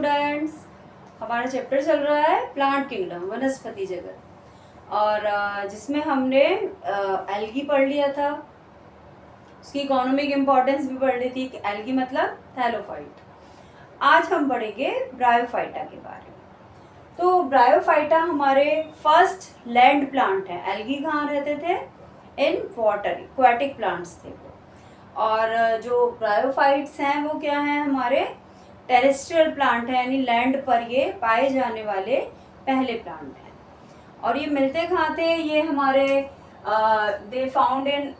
Students, हमारा chapter चल रहा है प्लांट किंगडम, वनस्पति जगत। और जिसमें हमने एल्गी पढ़ लिया था, उसकी इकोनॉमिक इम्पोर्टेंस भी पढ़ ली थी। एल्गी मतलब थैलोफाइट। आज हम पढ़ेंगे ब्रायोफाइटा के बारे में। तो ब्रायोफाइटा हमारे फर्स्ट लैंड प्लांट है। एल्गी कहाँ रहते थे? इन वाटर, एक्वाटिक प्लांट्स थे वो। और जो ब्रायोफाइट्स हैं वो क्या हैं? हमारे टेरेस्ट्रियल प्लांट है, यानी लैंड पर ये पाए जाने वाले पहले प्लांट हैं। और ये मिलते कहाँ थे? ये हमारे दे फाउंड इन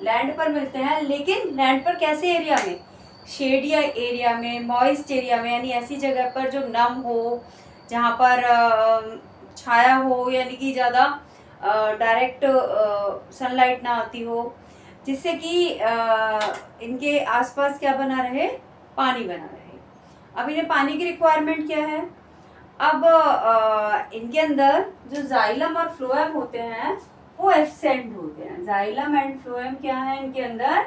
लैंड पर मिलते हैं। लेकिन लैंड पर कैसे एरिया में? शेडी एरिया में, मॉइस्ट एरिया में, यानी ऐसी जगह पर जो नम हो, जहाँ पर छाया हो, यानी कि ज़्यादा डायरेक्ट सनलाइट ना आती हो, जिससे कि इनके आसपास क्या बना रहे? पानी बना रहे। अब इन्हें पानी की रिक्वायरमेंट क्या है? अब इनके अंदर जो जाइलम और फ्लोएम होते हैं वो एब्सेंट होते हैं। जाइलम एंड फ्लोएम क्या है? इनके अंदर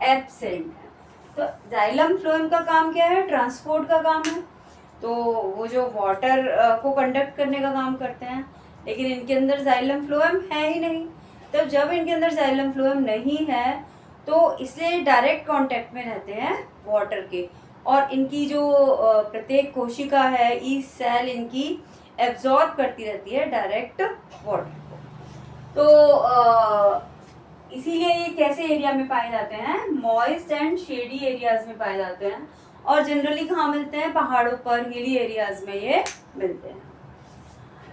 एब्सेंट है। तो जाइलम फ्लोएम का काम क्या है? ट्रांसपोर्ट का काम है। तो वो जो वाटर को कंडक्ट करने का काम करते हैं। लेकिन इनके अंदर जाइलम फ्लोएम है ही नहीं। तो जब इनके अंदर जाइलम फ्लोएम नहीं है तो इसलिए डायरेक्ट कांटेक्ट में रहते हैं वाटर के। और इनकी जो प्रत्येक कोशिका है, ईच सेल इनकी एब्जॉर्ब करती रहती है डायरेक्ट वाटर को। तो इसीलिए ये कैसे एरिया में पाए जाते हैं? मॉइस्ट एंड शेडी एरियाज में पाए जाते हैं। और जनरली कहाँ मिलते हैं? पहाड़ों पर, हिली एरियाज में ये मिलते हैं।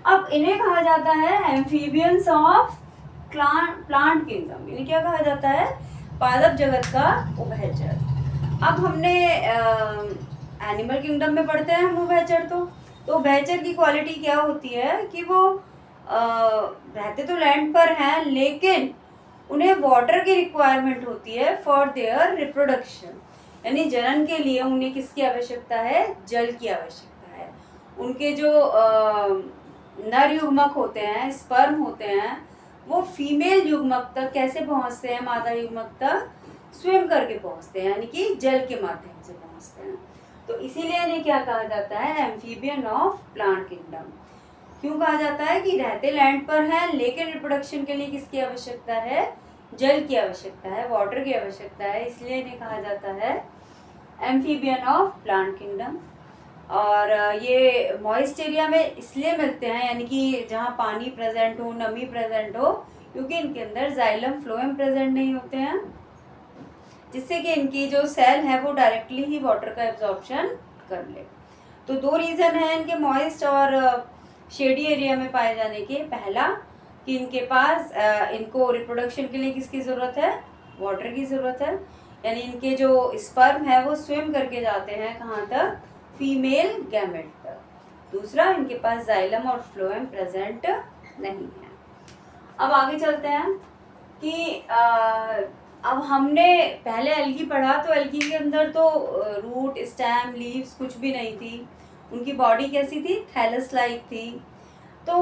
अब इन्हें कहा जाता है एम्फीबियंस ऑफ प्लांट किंगडम। इन्हें क्या कहा जाता है? पादप जगत का उभयचर। अब हमने एनिमल किंगडम में पढ़ते हैं हम उभयचर। तो उभयचर की क्वालिटी क्या होती है कि वो रहते तो लैंड पर हैं, लेकिन उन्हें वाटर की रिक्वायरमेंट होती है फॉर देयर रिप्रोडक्शन। यानी जनन के लिए उन्हें किसकी आवश्यकता है? जल की आवश्यकता है। उनके जो नर युग्मक होते हैं, स्पर्म होते हैं, वो फीमेल युग्मक तक कैसे पहुंचते हैं? मादा युग्मक तक स्विम करके पहुंचते हैं, यानी कि जल के माध्यम से पहुंचते हैं। तो इसीलिए इन्हें क्या कहा जाता है? Amphibian of plant kingdom. क्यों कहा जाता है? कि रहते लैंड पर हैं, लेकिन रिप्रोडक्शन के लिए किसकी आवश्यकता है? जल की आवश्यकता है, वाटर की आवश्यकता है। इसलिए इन्हें कहा जाता है एम्फीबियन ऑफ प्लांट किंगडम। और ये मॉइस्ट एरिया में इसलिए मिलते हैं, यानी कि जहाँ पानी प्रेजेंट हो, नमी प्रेजेंट हो, क्योंकि इनके अंदर जाइलम फ्लोएम प्रेजेंट नहीं होते हैं, जिससे कि इनकी जो सेल है वो डायरेक्टली ही वाटर का एब्जॉर्प्शन कर ले। तो दो रीज़न है इनके मॉइस्ट और शेडी एरिया में पाए जाने के। पहला कि इनके पास इनको रिप्रोडक्शन के लिए किसकी ज़रूरत है? वाटर की ज़रूरत है। यानी इनके जो स्पर्म है वो स्विम करके जाते हैं कहाँ तक? फीमेल गैमेट तक। दूसरा, इनके पास जाइलम और फ्लोएम प्रेजेंट नहीं है। अब आगे चलते हैं कि अब हमने पहले एल्गी पढ़ा, तो एल्गी के अंदर तो रूट, स्टेम, लीव्स कुछ भी नहीं थी। उनकी बॉडी कैसी थी? थैलस लाइक थी। तो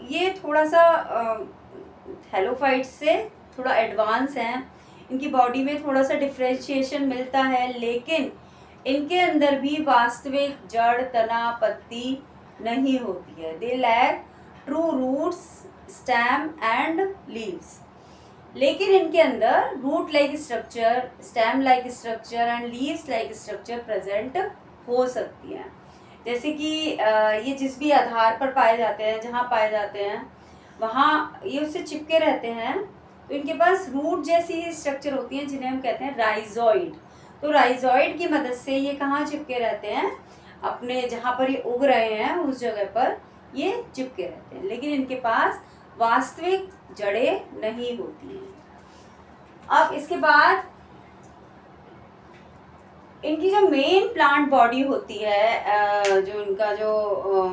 ये थोड़ा सा थैलोफाइट्स से थोड़ा एडवांस हैं। इनकी बॉडी में थोड़ा सा डिफ्रेंशिएशन मिलता है, लेकिन इनके अंदर भी वास्तविक जड़, तना, पत्ती नहीं होती है। They lack true roots, stem and leaves. लेकिन इनके अंदर root like structure, stem like structure and leaves like structure present हो सकती हैं। जैसे कि ये जिस भी आधार पर पाए जाते हैं, जहाँ पाए जाते हैं वहाँ ये उससे चिपके रहते हैं। तो इनके पास रूट जैसी स्ट्रक्चर होती हैं, जिन्हें हम कहते हैं राइजॉइड। तो राइजॉइड की मदद से ये कहाँ चिपके रहते हैं? अपने जहाँ पर ये उग रहे हैं उस जगह पर ये चिपके रहते हैं, लेकिन इनके पास वास्तविक जड़ें नहीं होती हैं। अब इसके बाद इनकी जो मेन प्लांट बॉडी होती है, जो इनका जो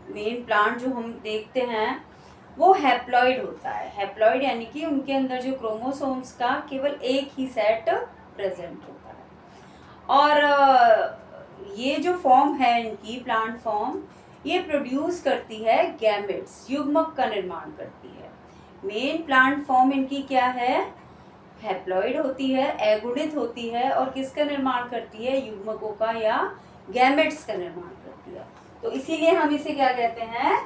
मेन प्लांट जो हम देखते हैं वो हैप्लॉइड होता है। हैप्लॉइड यानी कि उनके अंदर जो क्रोमोसोम्स का केवल एक ही सेट प्रेजेंट होता है। और ये जो फॉर्म है इनकी, प्लांट फॉर्म, ये प्रोड्यूस करती है गैमेट्स, युग्मक का निर्माण करती है। मेन प्लांट फॉर्म इनकी क्या है? हैप्लॉइड होती है, एगुणित होती है, और किसका निर्माण करती है? युग्मकों का या गैमेट्स का निर्माण करती है। तो इसीलिए हम इसे क्या कहते हैं,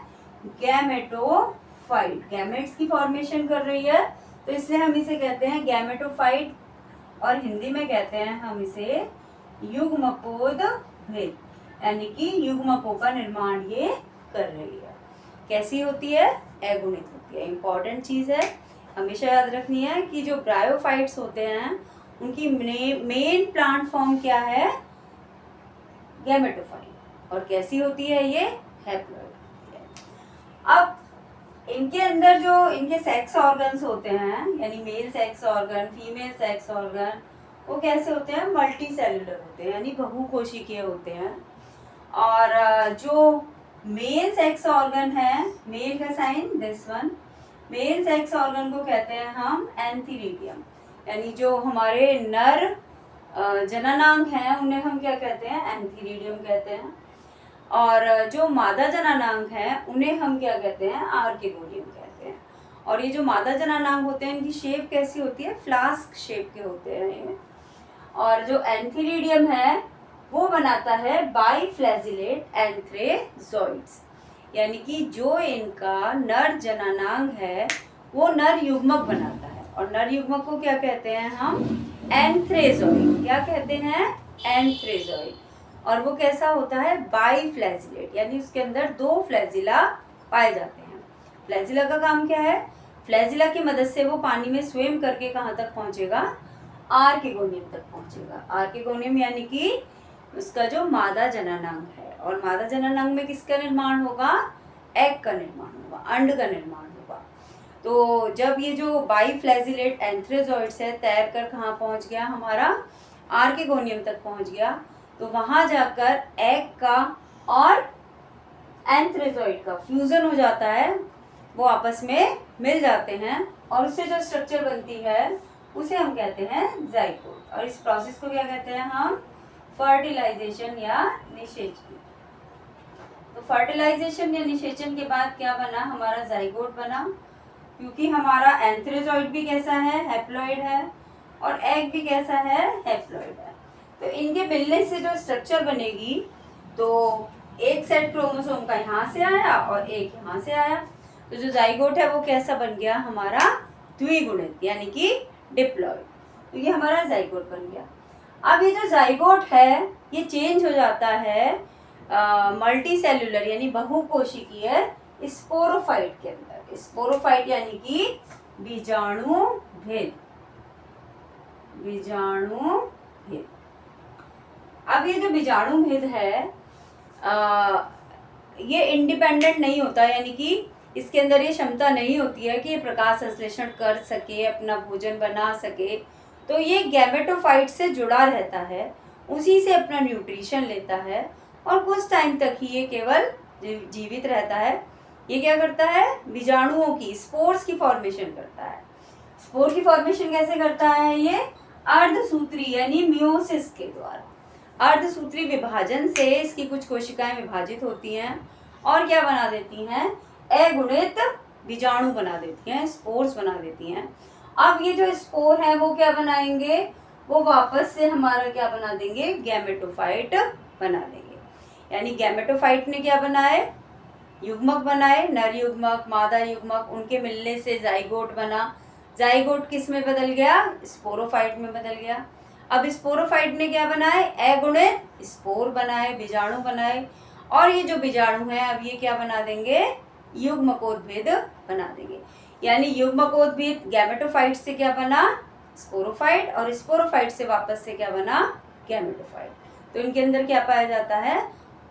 गैमेटोफाइट। गैमेट्स की फॉर्मेशन कर रही है तो इसलिए हम इसे कहते हैं गैमेटोफाइट, और हिंदी में कहते हैं हम इसे युग्मकोद भेद, यानी कि युग्मकों का निर्माण ये कर रही है। कैसी होती है, अगुणित होती है। इंपॉर्टेंट चीज है, हमेशा याद रखनी है कि जो ब्रायोफाइट्स होते हैं उनकी मेन प्लांट फॉर्म क्या है, गैमेटोफाइट। और कैसी होती है ये, हैप्लॉइड होती है। अब इनके अंदर जो इनके सेक्स ऑर्गन्स होते हैं, यानी mail sex organ, female sex organ, वो कैसे होते हैं, मल्टी सेलुलर होते हैं, यानी बहुकोशिकीय होते हैं। और जो मेल सेक्स ऑर्गन है, मेल का sign this one, male sex organ को कहते हैं हम एंथीरिडियम, यानी जो हमारे नर जननांग हैं उन्हें हम क्या कहते हैं, एंथीरिडियम कहते हैं। और जो मादा जननांग हैं उन्हें हम क्या कहते हैं, आर्किगोनियम कहते हैं। और ये जो मादा जननांग होते हैं इनकी शेप कैसी होती है, फ्लास्क शेप के होते हैं ये। और जो एंथीरिडियम है वो बनाता है बाइफ्लैजिलेट एंथ्रेजोइड्स, यानी कि जो इनका नर जननांग है वो नर युग्मक बनाता है। और नर युग्मक को क्या कहते हैं हम, एंथ्रेजोइड। क्या कहते हैं, एंथ्रेजोइड। और वो कैसा होता है, बाइफ्लैजिलेट, यानी उसके अंदर 2 फ्लैजिला पाए जाते हैं। फ्लैजिला का काम क्या है, फ्लैजिला की मदद से वो पानी में स्विम करके कहाँ तक पहुंचेगा, आर्किगोनियम तक पहुंचेगा। आर्किगोनियम यानी कि उसका जो मादा जननांग है। और मादा जननांग में किसका निर्माण होगा, एग का निर्माण होगा, अंड का निर्माण होगा। तो जब ये जो बाइफ्लैजिलेट एंथ्रेजोइड्स है तैर कर कहाँ पहुंच गया, हमारा आर्किगोनियम तक पहुंच गया, तो वहां जाकर एग का और एंथ्रेजोइड का फ्यूजन हो जाता है, वो आपस में मिल जाते हैं और उससे जो स्ट्रक्चर बनती है उसे हम कहते हैं जाइगोट। और इस प्रोसेस को क्या कहते हैं हम, फर्टिलाइजेशन या निषेचन। तो फर्टिलाइजेशन या निषेचन के बाद क्या बना, हमारा जाइगोट बना, क्योंकि हमारा एंथ्रेजोइड भी कैसा है, हैप्लॉइड है, और एग भी कैसा है, हैप्लॉइड है। तो इनके मिलने से जो स्ट्रक्चर बनेगी, तो एक सेट क्रोमोसोम का यहाँ से आया और एक यहाँ से आया, तो जो जाइगोट है वो कैसा बन गया, हमारा द्विगुणित, यानी कि डिप्लॉइड। तो ये हमारा जाइगोट बन गया। अब ये जो जाइगोट है ये चेंज हो जाता है मल्टी सेलुलर यानी बहुकोशिकीय स्पोरोफाइट के अंदर। स्पोरोफाइट यानी कि बीजाणु भेद, बीजाणु भेद। अब ये जो बीजाणु भेद है ये इंडिपेंडेंट नहीं होता, यानी कि इसके अंदर ये क्षमता नहीं होती है कि ये प्रकाश संश्लेषण कर सके, अपना भोजन बना सके। तो ये गैमेटोफाइट से जुड़ा रहता है, उसी से अपना न्यूट्रिशन लेता है और कुछ टाइम तक ही ये केवल जीवित रहता है। ये क्या करता है, बीजाणुओं की स्पोर्स की फॉर्मेशन करता है। स्पोर की फॉर्मेशन कैसे करता है, ये अर्धसूत्री यानी मियोसिस के द्वारा। अर्धसूत्री विभाजन से इसकी कुछ कोशिकाएं विभाजित होती हैं और क्या बना देती हैं, अगुणित बीजाणु बना देती हैं, स्पोर्स बना देती हैं। अब ये जो स्पोर है वो क्या बनाएंगे, वो वापस से हमारा क्या बना देंगे, गैमेटोफाइट बना देंगे। यानी गैमेटोफाइट ने क्या बनाए, युग्मक बनाए, नर युग्मक, मादा युग्मक, उनके मिलने से जाइगोट बना। जाइगोट किस में बदल गया, स्पोरोफाइट में बदल गया। अब स्पोरोफाइट ने क्या बनाए, अगुणित स्पोर बनाए, बीजाणु बनाए। और ये जो बीजाणु है अब ये क्या बना देंगे, युग्मकोद्भिद बना देंगे। यानी युग्मकोद्भिद गैमेटोफाइट से क्या बना, स्पोरोफाइट, और स्पोरोफाइट से वापस से क्या बना, गैमेटोफाइट। तो इनके अंदर क्या पाया जाता है,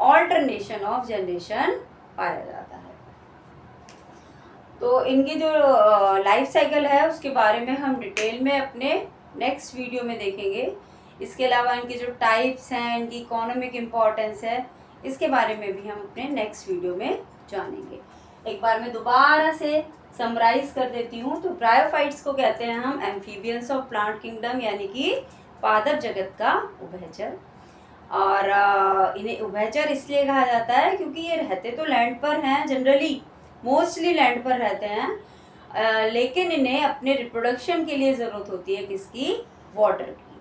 ऑल्टरनेशन ऑफ जनरेशन पाया जाता है। तो इनकी जो लाइफ साइकिल है उसके बारे में हम डिटेल में अपने नेक्स्ट वीडियो में देखेंगे। इसके अलावा इनके जो टाइप्स हैं, इनकी इकोनॉमिक इम्पोर्टेंस है, इसके बारे में भी हम अपने नेक्स्ट वीडियो में जानेंगे। एक बार मैं दोबारा से समराइज कर देती हूँ। तो ब्रायोफाइट्स को कहते हैं हम एम्फीबियंस ऑफ प्लांट किंगडम, यानी कि पादप जगत का उभयचर। और इन्हें उभयचर इसलिए कहा जाता है क्योंकि ये रहते तो लैंड पर हैं, जनरली मोस्टली लैंड पर रहते हैं, लेकिन इन्हें अपने रिप्रोडक्शन के लिए ज़रूरत होती है किसकी, वाटर की।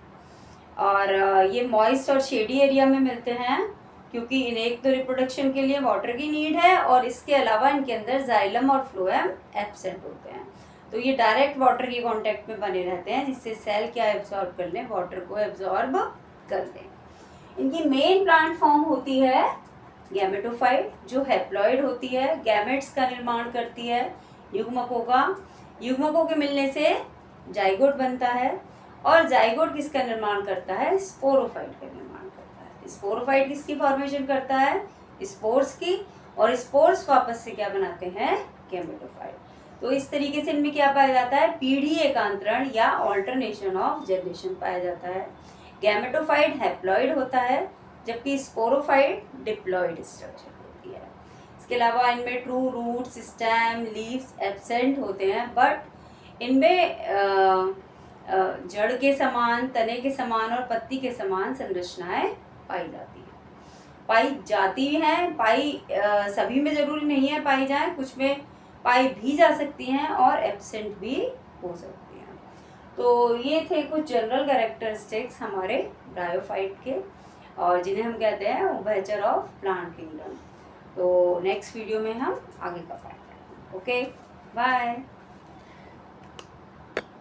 और ये मॉइस्ट और शेडी एरिया में मिलते हैं क्योंकि इन्हें एक तो रिप्रोडक्शन के लिए वाटर की नीड है और इसके अलावा इनके अंदर जाइलम और फ्लोएम एब्सेंट होते हैं। तो ये डायरेक्ट वाटर के कांटेक्ट में बने रहते हैं, जिससे सेल क्या एब्जॉर्ब कर लें, वाटर को एब्जॉर्ब कर लें। इनकी मेन प्लांट फॉर्म होती है गैमेटोफाइट, जो हैप्लॉइड होती है, गैमेट्स का निर्माण करती है, युग्मकों का। युग्मकों के मिलने से जाइगोट बनता है और जाइगोट किसका निर्माण करता है, स्पोरोफाइट का निर्माण करता है। स्पोरोफाइट किसकी फॉर्मेशन करता है, स्पोर्स की, और स्पोर्स वापस से क्या बनाते हैं, गैमेटोफाइट। तो इस तरीके से इनमें क्या पाया जाता है, पीढ़ी एकांतरण या ऑल्टरनेशन ऑफ जनरेशन पाया जाता है। गैमेटोफाइट हैप्लॉइड होता है, जबकि स्पोरोफाइट डिप्लॉइड स्ट्रक्चर होती है। इसके अलावा इनमें true roots, stem, leaves absent होते हैं, बट इनमें जड़ के समान, तने के समान और पत्ती के समान संरचनाएं पाई जाती हैं। पाई जाती हैं, सभी में जरूरी नहीं है पाई जाए, कुछ में पाई भी जा सकती हैं और एब्सेंट भी हो सकती हैं। तो ये थे कुछ जनरल कैरेक्टरिस्टिक्स हमारे ब्रायोफाइट के, और जिन्हें हम कहते हैं उभयचर ऑफ प्लांट किंगडम। तो नेक्स्ट वीडियो में हम आगे का पार्ट करेंगे। Okay, bye.